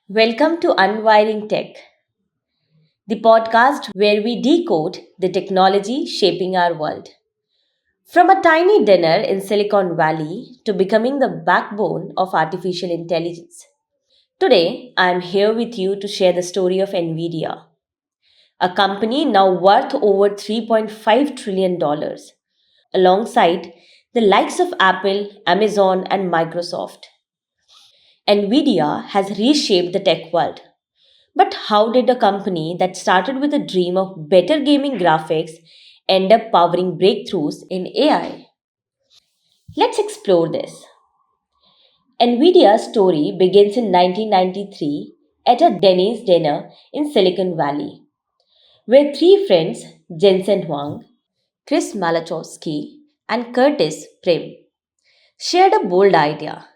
Welcome to Unwiring Tech, the podcast where we decode the technology shaping our world. From a tiny dinner in Silicon Valley to becoming the backbone of artificial intelligence. Today, I am here with you to share the story of NVIDIA, a company now worth over $3.5 trillion, dollars, alongside the likes of Apple, Amazon, and Microsoft. NVIDIA has reshaped the tech world. But how did a company that started with a dream of better gaming graphics end up powering breakthroughs in AI? Let's explore this. NVIDIA's story begins in 1993 at a Denny's dinner in Silicon Valley, where three friends, Jensen Huang, Chris Malachowski, and Curtis Prim, shared a bold idea.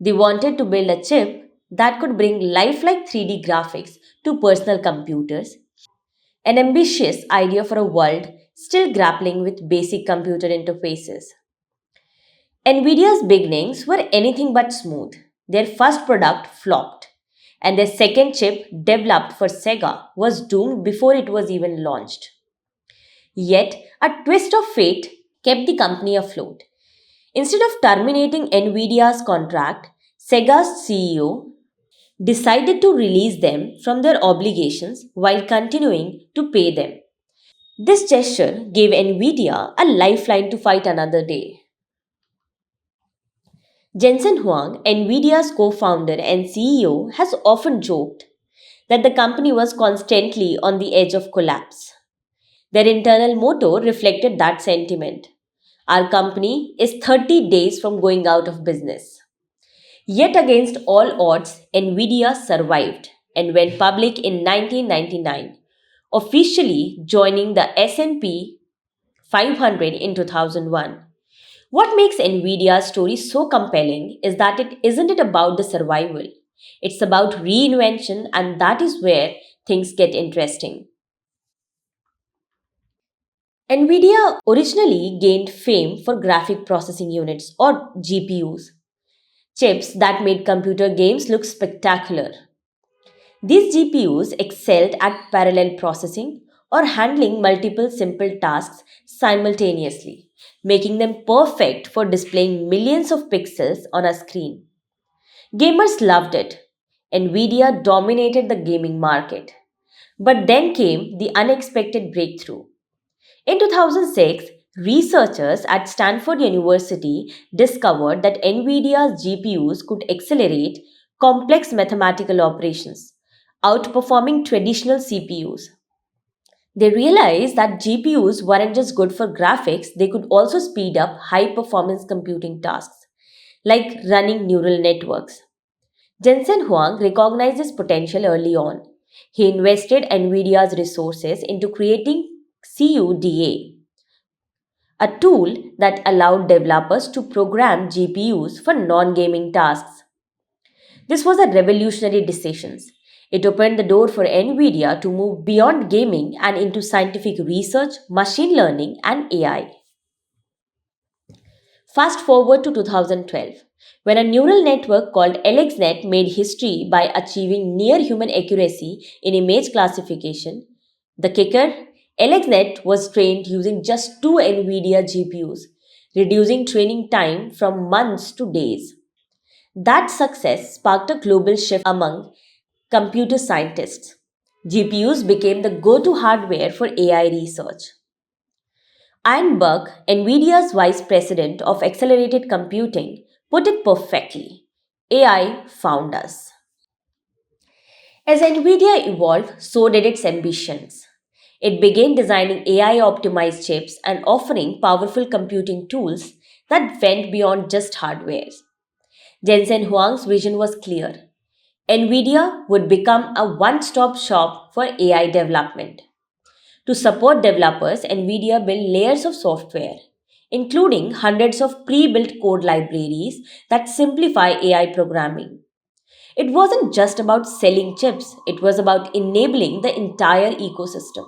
They wanted to build a chip that could bring lifelike 3D graphics to personal computers, an ambitious idea for a world still grappling with basic computer interfaces. NVIDIA's beginnings were anything but smooth. Their first product flopped, and their second chip, developed for Sega, was doomed before it was even launched. Yet, a twist of fate kept the company afloat. Instead of terminating NVIDIA's contract, Sega's CEO decided to release them from their obligations while continuing to pay them. This gesture gave Nvidia a lifeline to fight another day. Jensen Huang, Nvidia's co founder and CEO, has often joked that the company was constantly on the edge of collapse. Their internal motto reflected that sentiment. Our company is 30 days from going out of business. Yet, against all odds, Nvidia survived and went public in 1999, officially joining the S&P 500 in 2001. What makes Nvidia's story so compelling is that it isn't about the survival. It's about reinvention, and that is where things get interesting. Nvidia originally gained fame for graphic processing units or GPUs, chips that made computer games look spectacular. These GPUs excelled at parallel processing or handling multiple simple tasks simultaneously, making them perfect for displaying millions of pixels on a screen. Gamers loved it. Nvidia dominated the gaming market. But then came the unexpected breakthrough. In 2006, researchers at Stanford University discovered that NVIDIA's GPUs could accelerate complex mathematical operations, outperforming traditional CPUs. They realized that GPUs weren't just good for graphics, they could also speed up high performance computing tasks, like running neural networks. Jensen Huang recognized this potential early on. He invested NVIDIA's resources into creating CUDA, a tool that allowed developers to program GPUs for non gaming tasks. This was a revolutionary decision. It opened the door for NVIDIA to move beyond gaming and into scientific research, machine learning, and AI. Fast forward to 2012, when a neural network called AlexNet made history by achieving near human accuracy in image classification. The kicker, AlexNet was trained using just two NVIDIA GPUs, reducing training time from months to days. That success sparked a global shift among computer scientists. GPUs became the go to hardware for AI research. Ian Buck, NVIDIA's vice president of accelerated computing, put it perfectly: AI found us. As NVIDIA evolved, so did its ambitions. It began designing AI optimized chips and offering powerful computing tools that went beyond just hardware. Jensen Huang's vision was clear: NVIDIA would become a one stop shop for AI development. To support developers, NVIDIA built layers of software, including hundreds of pre built code libraries that simplify AI programming. It wasn't just about selling chips, it was about enabling the entire ecosystem.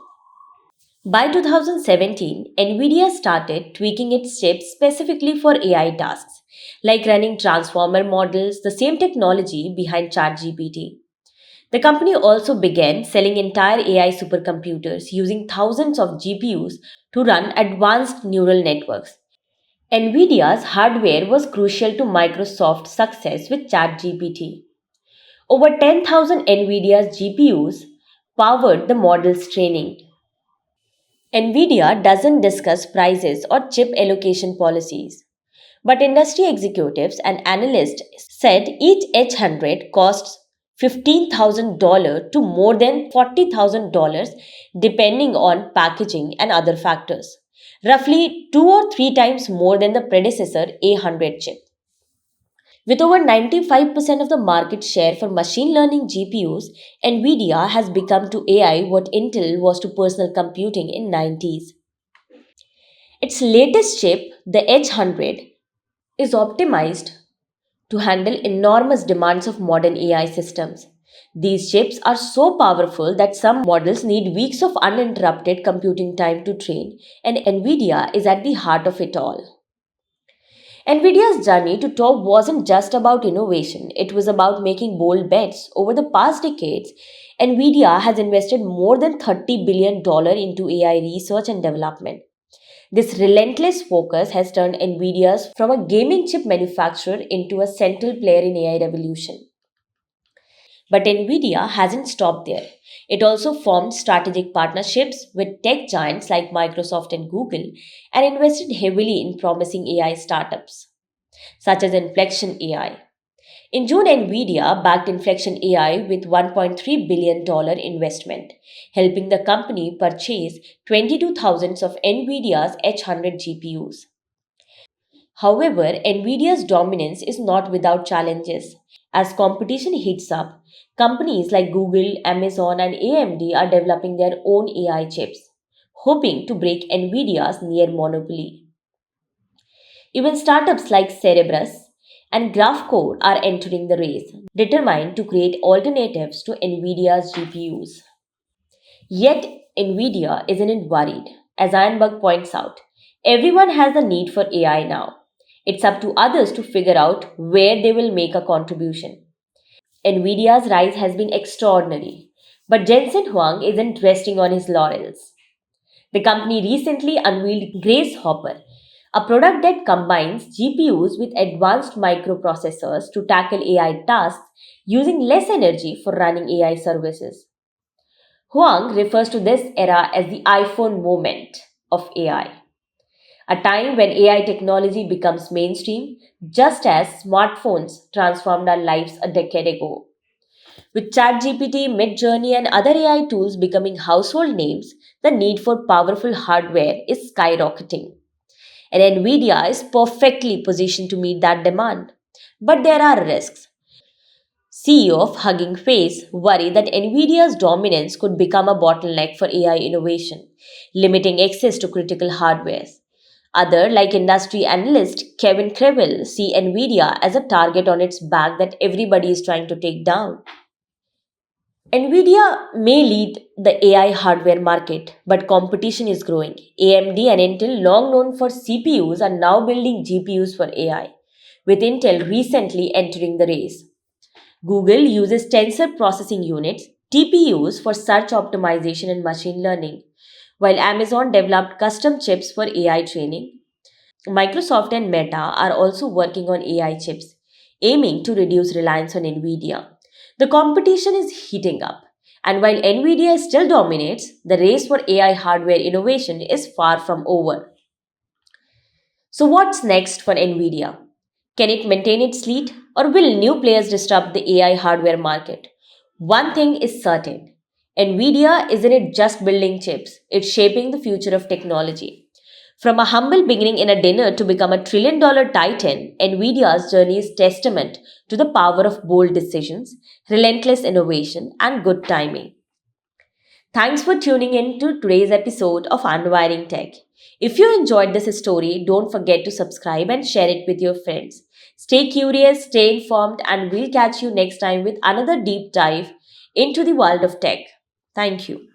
By 2017, NVIDIA started tweaking its chips specifically for AI tasks, like running transformer models, the same technology behind ChatGPT. The company also began selling entire AI supercomputers using thousands of GPUs to run advanced neural networks. NVIDIA's hardware was crucial to Microsoft's success with ChatGPT. Over 10,000 NVIDIA's GPUs powered the model's training. NVIDIA doesn't discuss prices or chip allocation policies, but industry executives and analysts said each H100 costs $15,000 to more than $40,000 depending on packaging and other factors, roughly 2 or 3 times more than the predecessor A100 chip. With over 95% of the market share for machine learning GPUs, Nvidia has become to AI what Intel was to personal computing in 90s. Its latest chip, the H100, is optimized to handle enormous demands of modern AI systems. These chips are so powerful that some models need weeks of uninterrupted computing time to train, and Nvidia is at the heart of it all. Nvidia's journey to top wasn't just about innovation, it was about making bold bets. Over the past decades, Nvidia has invested more than $30 billion into AI research and development. This relentless focus has turned Nvidia's from a gaming chip manufacturer into a central player in AI revolution. But Nvidia hasn't stopped there. It also formed strategic partnerships with tech giants like Microsoft and Google and invested heavily in promising AI startups such as Inflection AI. In June, Nvidia backed Inflection AI with $1.3 billion investment, helping the company purchase 22,000 of Nvidia's H100 GPUs. However, Nvidia's dominance is not without challenges. As competition heats up, companies like Google, Amazon, and AMD are developing their own AI chips, hoping to break Nvidia's near monopoly. Even startups like Cerebras and Graphcore are entering the race, determined to create alternatives to Nvidia's GPUs. Yet, Nvidia isn't worried. As Ironberg points out, everyone has a need for AI now. It's up to others to figure out where they will make a contribution. Nvidia's rise has been extraordinary, but Jensen Huang isn't resting on his laurels. The company recently unveiled Grace Hopper, a product that combines GPUs with advanced microprocessors to tackle AI tasks using less energy for running AI services. Huang refers to this era as the iPhone moment of AI, a time when AI technology becomes mainstream, just as smartphones transformed our lives a decade ago. With ChatGPT, Midjourney, and other AI tools becoming household names, the need for powerful hardware is skyrocketing. And Nvidia is perfectly positioned to meet that demand. But there are risks. CEO of Hugging Face worry that Nvidia's dominance could become a bottleneck for AI innovation, limiting access to critical hardware. Other, like industry analyst Kevin Crevel, see Nvidia as a target on its back that everybody is trying to take down. Nvidia may lead the AI hardware market, but competition is growing. AMD and Intel, long known for CPUs, are now building GPUs for AI, with Intel recently entering the race. Google uses Tensor Processing Units, TPUs, for search optimization and machine learning, while Amazon developed custom chips for AI training. Microsoft and Meta are also working on AI chips, aiming to reduce reliance on Nvidia. The competition is heating up, and while Nvidia still dominates, the race for AI hardware innovation is far from over. So, what's next for Nvidia? Can it maintain its lead, or will new players disrupt the AI hardware market? One thing is certain: Nvidia isn't just building chips, it's shaping the future of technology. From a humble beginning in a dinner to become a $1 trillion titan, Nvidia's journey is testament to the power of bold decisions, relentless innovation, and good timing. Thanks for tuning in to today's episode of Unwiring Tech. If you enjoyed this story, don't forget to subscribe and share it with your friends. Stay curious, stay informed, and we'll catch you next time with another deep dive into the world of tech. Thank you.